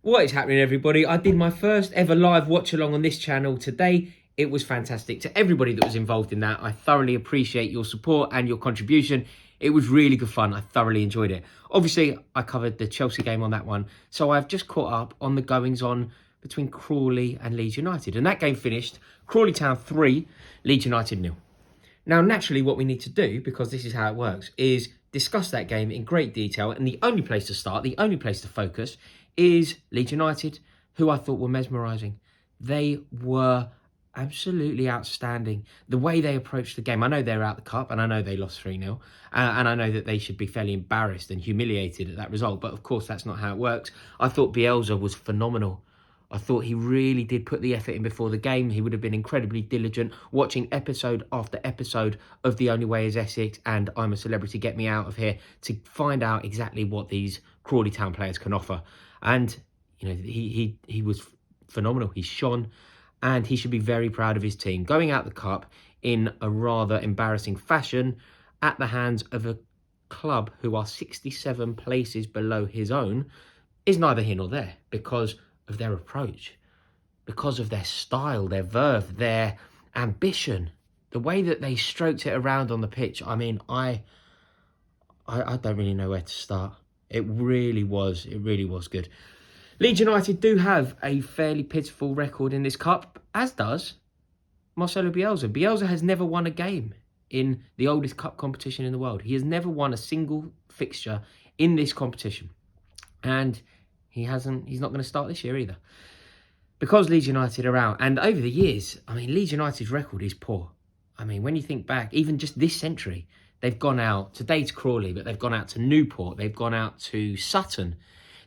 What is happening, everybody? I did my first ever live watch along on this channel today. It was fantastic. To everybody that was involved in that, I thoroughly appreciate your support and your contribution. It was really good fun. I thoroughly enjoyed it. Obviously, I covered the Chelsea game on that one, so I've just caught up on the goings on between Crawley and Leeds United. And that game finished Crawley Town 3, Leeds United 0. Now, naturally, what we need to do, because this is how it works, is discuss that game in great detail. And the only place to start, the only place to focus, is Leeds United, who I thought were mesmerising. They were absolutely outstanding. The way they approached the game. I know they're out the cup, and I know they lost 3-0. And I know that they should be fairly embarrassed and humiliated at that result. But, of course, that's not how it works. I thought Bielsa was phenomenal. I thought he really did put the effort in before the game. He would have been incredibly diligent, watching episode after episode of The Only Way is Essex and I'm a Celebrity, Get Me Out of Here, to find out exactly what these Crawley Town players can offer. And, you know, he was phenomenal. He shone, and he should be very proud of his team. Going out the cup in a rather embarrassing fashion at the hands of a club who are 67 places below his own is neither here nor there, because of their approach, because of their style, their verve, their ambition, the way that they stroked it around on the pitch. I mean, I don't really know where to start. It really was good. Leeds United do have a fairly pitiful record in this cup, as does Marcelo Bielsa. Bielsa has never won a game in the oldest cup competition in the world. He has never won a single fixture in this competition. And he's not going to start this year either. Because Leeds United are out, and over the years, I mean, Leeds United's record is poor. I mean, when you think back, even just this century, they've gone out, today to Crawley, but they've gone out to Newport, they've gone out to Sutton,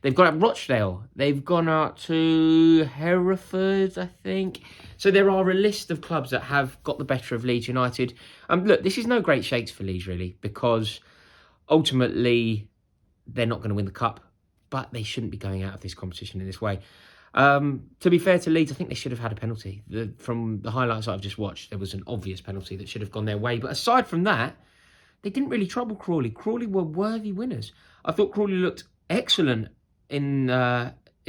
they've gone out to Rochdale, they've gone out to Hereford, I think. So there are a list of clubs that have got the better of Leeds United. Look, this is no great shakes for Leeds, really, because ultimately they're not going to win the cup. But they shouldn't be going out of this competition in this way. To be fair to Leeds, I think they should have had a penalty. From the highlights I've just watched, there was an obvious penalty that should have gone their way. But aside from that, they didn't really trouble Crawley. Crawley were worthy winners. I thought Crawley looked excellent in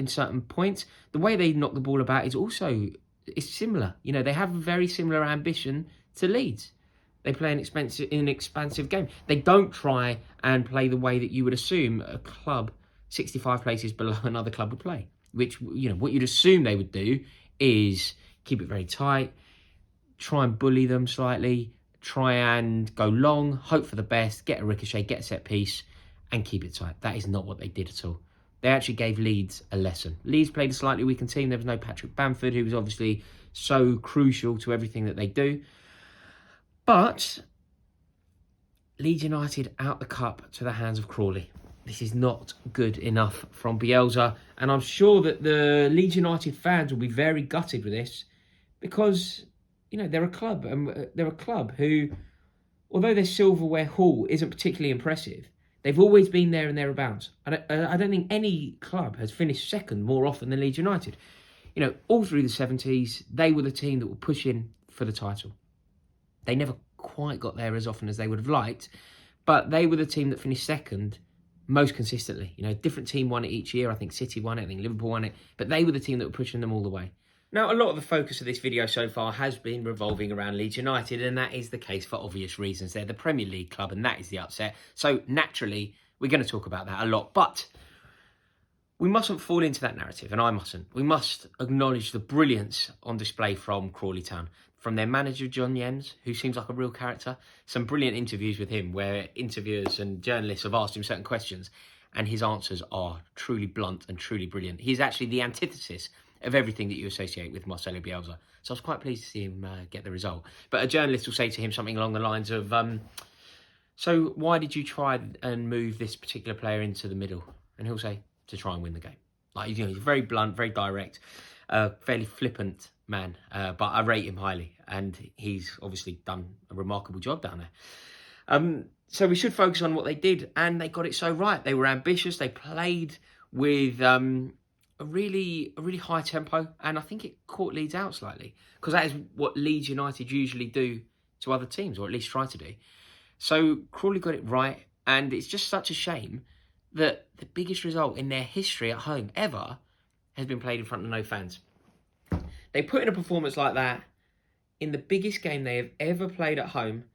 certain points. The way they knock the ball about is similar. You know, they have a very similar ambition to Leeds. They play an expansive game. They don't try and play the way that you would assume a club 65 places below another club would play, which, you know, what you'd assume they would do is keep it very tight, try and bully them slightly, try and go long, hope for the best, get a ricochet, get a set piece, and keep it tight. That is not what they did at all. They actually gave Leeds a lesson. Leeds played a slightly weakened team. There was no Patrick Bamford, who was obviously so crucial to everything that they do. But Leeds United out the cup to the hands of Crawley. This is not good enough from Bielsa, and I'm sure that the Leeds United fans will be very gutted with this, because, you know, they're a club, and they're a club who, although their silverware haul isn't particularly impressive, they've always been there and thereabouts. I don't think any club has finished second more often than Leeds United. You know, all through the 70s, they were the team that were pushing for the title. They never quite got there as often as they would have liked, but they were the team that finished second most consistently. You know, different team won it each year. I think City won it, I think Liverpool won it, but they were the team that were pushing them all the way. Now, a lot of the focus of this video so far has been revolving around Leeds United, and that is the case for obvious reasons. They're the Premier League club, and that is the upset. So naturally, we're going to talk about that a lot, but we mustn't fall into that narrative, and I mustn't. We must acknowledge the brilliance on display from Crawley Town, from their manager, John Yems, who seems like a real character. Some brilliant interviews with him where interviewers and journalists have asked him certain questions, and his answers are truly blunt and truly brilliant. He's actually the antithesis of everything that you associate with Marcelo Bielsa. So I was quite pleased to see him get the result. But a journalist will say to him something along the lines of, so why did you try and move this particular player into the middle? And he'll say, to try and win the game. Like, you know, he's very blunt, very direct, fairly flippant man, but I rate him highly, and he's obviously done a remarkable job down there. So we should focus on what they did, and they got it so right. They were ambitious. They played with a really high tempo, and I think it caught Leeds out slightly, because that is what Leeds United usually do to other teams, or at least try to do. So Crawley got it right, and it's just such a shame that the biggest result in their history at home ever has been played in front of no fans. They put in a performance like that in the biggest game they have ever played at home,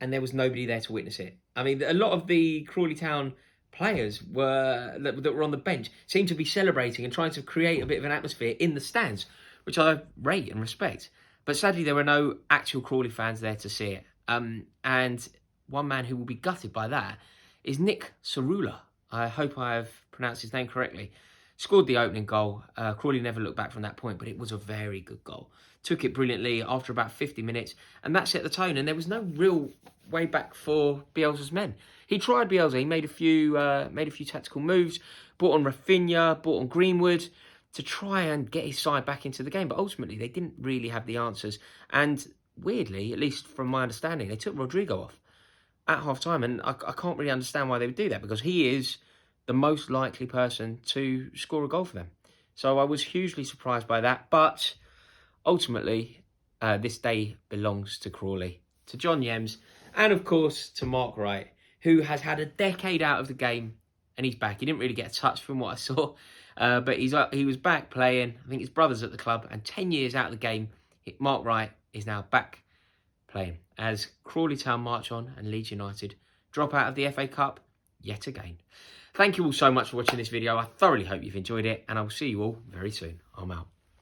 and there was nobody there to witness it. I mean, a lot of the Crawley Town players that were on the bench seemed to be celebrating and trying to create a bit of an atmosphere in the stands, which I rate and respect. But sadly, there were no actual Crawley fans there to see it. And one man who will be gutted by that is Nick Cerula. I hope I have pronounced his name correctly. Scored the opening goal. Crawley never looked back from that point, but it was a very good goal. Took it brilliantly after about 50 minutes, and that set the tone, and there was no real way back for Bielsa's men. He tried Bielsa. He made a few tactical moves, brought on Rafinha, brought on Greenwood to try and get his side back into the game, but ultimately they didn't really have the answers. And weirdly, at least from my understanding, they took Rodrigo off at half-time, and I can't really understand why they would do that, because he is the most likely person to score a goal for them. So I was hugely surprised by that, but ultimately, this day belongs to Crawley, to John Yems, and of course to Mark Wright, who has had a decade out of the game, and he's back. He didn't really get a touch from what I saw, but he was back playing. I think his brother's at the club, and 10 years out of the game, Mark Wright is now back playing as Crawley Town march on and Leeds United drop out of the FA Cup yet again. Thank you all so much for watching this video. I thoroughly hope you've enjoyed it, and I will see you all very soon. I'm out.